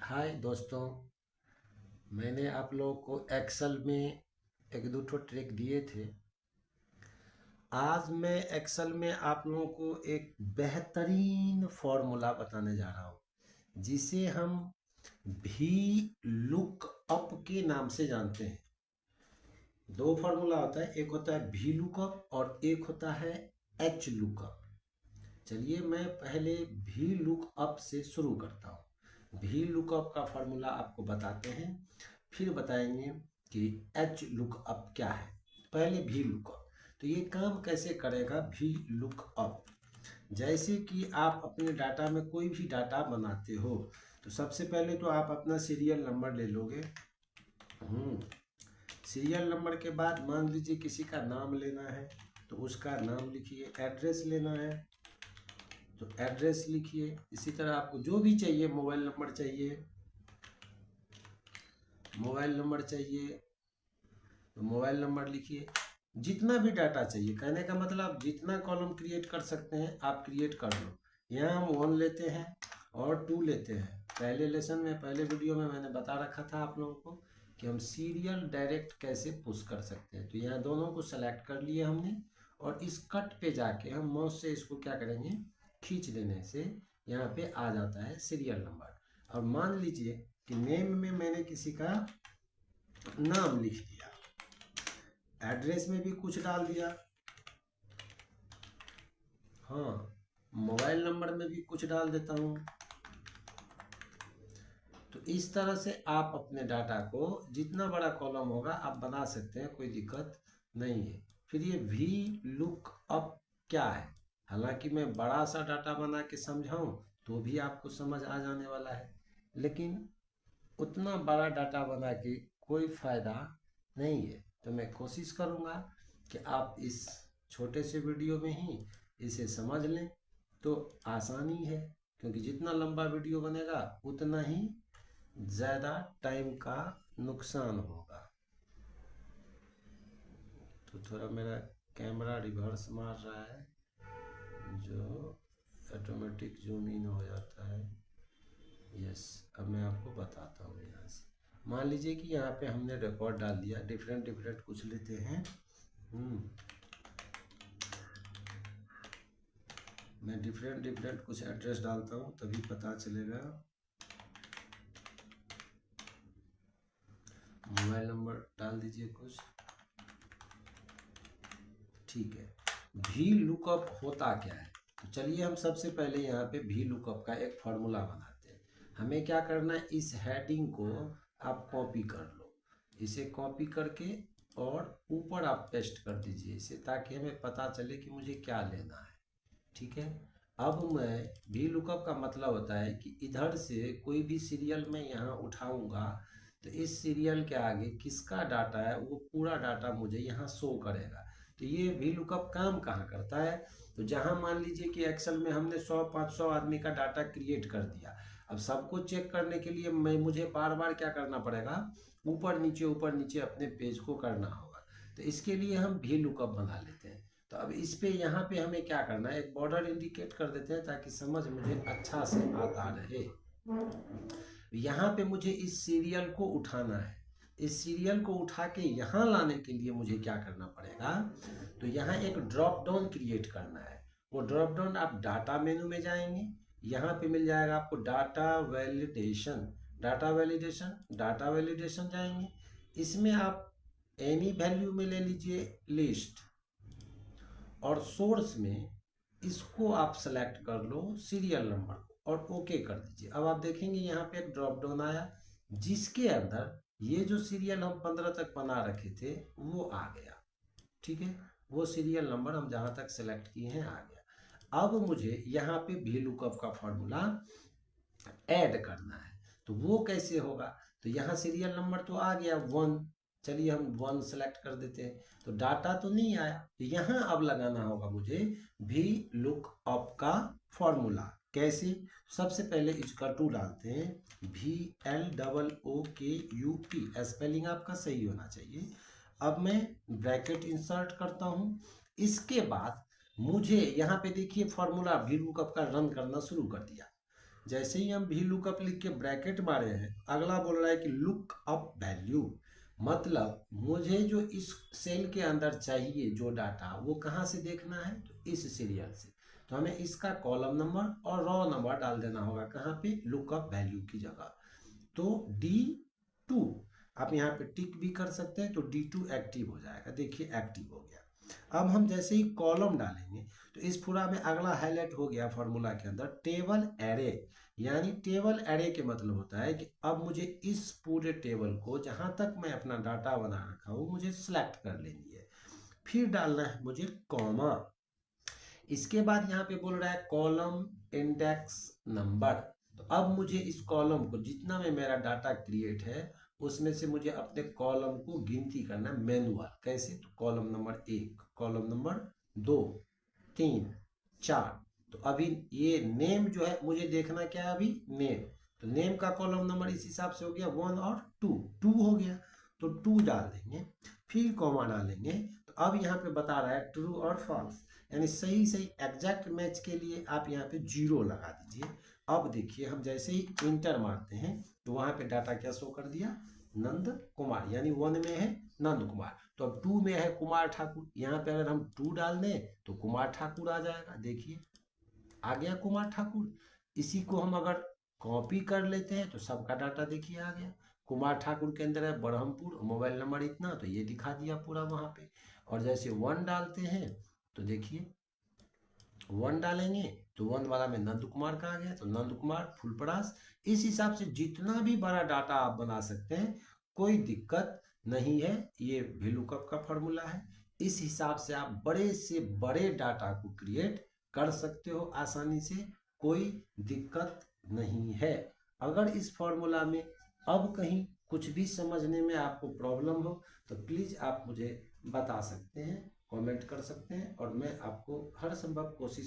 हाय दोस्तों। मैंने आप लोगों को एक्सेल में एक दो ठो ट्रिक दिए थे। आज मैं एक्सेल में आप लोगों को एक बेहतरीन फॉर्मूला बताने जा रहा हूँ जिसे हम भी लुक अप के नाम से जानते हैं। दो फॉर्मूला होता है, एक होता है भी लुकअप और एक होता है एच लुकअप। चलिए मैं पहले भी लुकअप से शुरू करता हूँ। भी लुकअप का फॉर्मूला आपको बताते हैं, फिर बताएंगे कि एच लुकअप क्या है। पहले भी लुकअप, तो ये काम कैसे करेगा भी लुकअप। जैसे कि आप अपने डाटा में कोई भी डाटा बनाते हो तो सबसे पहले तो आप अपना सीरियल नंबर ले लोगे। सीरियल नंबर के बाद मान लीजिए किसी का नाम लेना है तो उसका नाम लिखिए। एड्रेस लेना है तो एड्रेस लिखिए। इसी तरह आपको जो भी चाहिए, मोबाइल नंबर चाहिए तो मोबाइल नंबर लिखिए। जितना भी डाटा चाहिए, कहने का मतलब जितना कॉलम क्रिएट कर सकते हैं आप क्रिएट कर लो। यहाँ हम 1 लेते हैं और 2 लेते हैं। पहले लेसन में, पहले वीडियो में मैंने बता रखा था आप लोगों को कि हम सीरियल डायरेक्ट कैसे पुश कर सकते हैं। तो यहाँ दोनों को सेलेक्ट कर लिए हमने और इस कट पे जाके हम माउस से इसको क्या करेंगे, खींच लेने से यहाँ पे आ जाता है सीरियल नंबर। और मान लीजिए कि नेम में मैंने किसी का नाम लिख दिया, एड्रेस में भी कुछ डाल दिया, हाँ मोबाइल नंबर में भी कुछ डाल देता हूँ। तो इस तरह से आप अपने डाटा को जितना बड़ा कॉलम होगा आप बना सकते हैं, कोई दिक्कत नहीं है। फिर ये भी लुक अप क्या है, हालांकि मैं बड़ा सा डाटा बना के समझाऊं तो भी आपको समझ आ जाने वाला है, लेकिन उतना बड़ा डाटा बना के कोई फ़ायदा नहीं है। तो मैं कोशिश करूँगा कि आप इस छोटे से वीडियो में ही इसे समझ लें तो आसानी है, क्योंकि जितना लंबा वीडियो बनेगा उतना ही ज़्यादा टाइम का नुकसान होगा। तो थोड़ा मेरा कैमरा रिवर्स मार रहा है जो ऑटोमेटिक जूम इन हो जाता है। यस, अब मैं आपको बताता हूँ। यहाँ से मान लीजिए कि यहाँ पे हमने रिकॉर्ड डाल दिया, डिफरेंट कुछ लेते हैं। मैं डिफरेंट कुछ एड्रेस डालता हूँ तभी पता चलेगा। मोबाइल नंबर डाल दीजिए कुछ, ठीक है। भी लुकअप होता क्या है, तो चलिए हम सबसे पहले यहाँ पे भी लुकअप का एक फॉर्मूला बनाते हैं। हमें क्या करना है, इस हेडिंग को आप कॉपी कर लो, इसे कॉपी करके और ऊपर आप पेस्ट कर दीजिए इसे, ताकि हमें पता चले कि मुझे क्या लेना है। ठीक है। अब मैं भी लुकअप का मतलब होता है कि इधर से कोई भी सीरियल में यहाँ उठाऊंगा तो इस सीरियल के आगे किसका डाटा है वो पूरा डाटा मुझे यहाँ शो करेगा। तो ये भी लुकअप काम कहाँ करता है, तो जहाँ मान लीजिए कि एक्सेल में हमने 100-500 आदमी का डाटा क्रिएट कर दिया, अब सबको चेक करने के लिए मुझे बार बार क्या करना पड़ेगा, ऊपर नीचे अपने पेज को करना होगा। तो इसके लिए हम भी लुकअप बना लेते हैं। तो अब इस पे यहाँ पे हमें क्या करना है, एक बॉर्डर इंडिकेट कर देते हैं ताकि समझ मुझे अच्छा से आता रहे। यहाँ पे मुझे इस सीरियल को उठाना है। इस सीरियल को उठा के यहाँ लाने के लिए मुझे क्या करना पड़ेगा, तो यहाँ एक ड्रॉप डाउन क्रिएट करना है। वो ड्रॉप डाउन आप डाटा मेनू में जाएंगे, यहाँ पे मिल जाएगा आपको डाटा वैलिडेशन। डाटा वैलिडेशन जाएंगे, इसमें आप एनी वैल्यू में ले लीजिए लिस्ट, और सोर्स में इसको आप सेलेक्ट कर लो सीरियल नंबर को और ओके कर दीजिए। अब आप देखेंगे यहाँ पे एक ड्रॉप डाउन आया जिसके अंदर ये जो सीरियल हम 15 तक बना रखे थे वो आ गया। ठीक है, वो सीरियल नंबर हम जहाँ तक सेलेक्ट किए हैं आ गया। अब मुझे यहाँ पे भी लुकअप का फॉर्मूला ऐड करना है, तो वो कैसे होगा, तो यहाँ सीरियल नंबर तो आ गया 1, चलिए हम 1 सेलेक्ट कर देते हैं। तो डाटा तो नहीं आया, तो यहाँ अब लगाना होगा मुझे भी लुक अप का फॉर्मूला। कैसे, सबसे पहले इसका 2 डालते हैं, VLOOKUP, स्पेलिंग आपका सही होना चाहिए। अब मैं ब्रैकेट इंसर्ट करता हूँ। इसके बाद मुझे यहाँ पे देखिए फॉर्मूला भी लुकअप का रन करना शुरू कर दिया। जैसे ही हम भी लुकअप लिख के ब्रैकेट मारे हैं, अगला बोल रहा है कि लुक अप वैल्यू, मतलब मुझे जो इस सेल के अंदर चाहिए जो डाटा वो कहाँ से देखना है, तो इस सीरियल से। तो हमें इसका कॉलम नंबर और रो नंबर डाल देना होगा कहाँ पे, लुकअप वैल्यू की जगह। तो D2 आप यहाँ पे टिक भी कर सकते हैं, तो D2 एक्टिव हो जाएगा। देखिए एक्टिव हो गया। अब हम जैसे ही कॉलम डालेंगे तो इस पूरा में अगला हाईलाइट हो गया फॉर्मूला के अंदर टेबल एरे, यानी टेबल एरे के मतलब होता है कि अब मुझे इस पूरे टेबल को जहां तक मैं अपना डाटा बना रखा हूं मुझे सिलेक्ट कर लेनी है। फिर डालना है मुझे कॉमा। इसके बाद यहाँ पे बोल रहा है कॉलम इंडेक्स नंबर। तो अब मुझे इस कॉलम को जितना में मेरा डाटा क्रिएट है उसमें से मुझे अपने कॉलम को गिनती करना है मैनुअल। कैसे, तो कॉलम नंबर 1, कॉलम नंबर 2, 3, 4। तो अभी ये नेम जो है मुझे देखना क्या है, अभी नेम। तो नेम का कॉलम नंबर इस हिसाब से हो गया 1 और 2, 2 हो गया। तो 2 डाल देंगे, फिर कॉमा डालेंगे। तो अब यहाँ पे बता रहा है ट्रू और फॉल्स, यानी सही सही एग्जैक्ट मैच के लिए आप यहाँ पे 0 लगा दीजिए। अब देखिए हम जैसे ही इंटर मारते हैं तो वहाँ पे डाटा क्या शो कर दिया, नंद कुमार, यानी 1 में है नंद कुमार। तो अब 2 में है कुमार ठाकुर, यहाँ पे अगर हम 2 डाल दें तो कुमार ठाकुर आ जाएगा। देखिए आ गया कुमार ठाकुर। इसी को हम अगर कॉपी कर लेते हैं तो सबका डाटा देखिए आ गया। कुमार ठाकुर के अंदर है बरहमपुर, मोबाइल नंबर इतना, तो ये दिखा दिया पूरा वहाँ पे। और जैसे 1 डालते हैं तो देखिए 1 डालेंगे तो 1 वाला में नंद कुमार का आ गया, तो नंद कुमार फुलपरास। इस हिसाब से जितना भी बड़ा डाटा आप बना सकते हैं, कोई दिक्कत नहीं है। ये VLOOKUP का फॉर्मूला है। इस हिसाब से आप बड़े से बड़े डाटा को क्रिएट कर सकते हो आसानी से, कोई दिक्कत नहीं है। अगर इस फॉर्मूला में अब कहीं कुछ भी समझने में आपको प्रॉब्लम हो तो प्लीज़ आप मुझे बता सकते हैं, कमेंट कर सकते हैं, और मैं आपको हर संभव कोशिश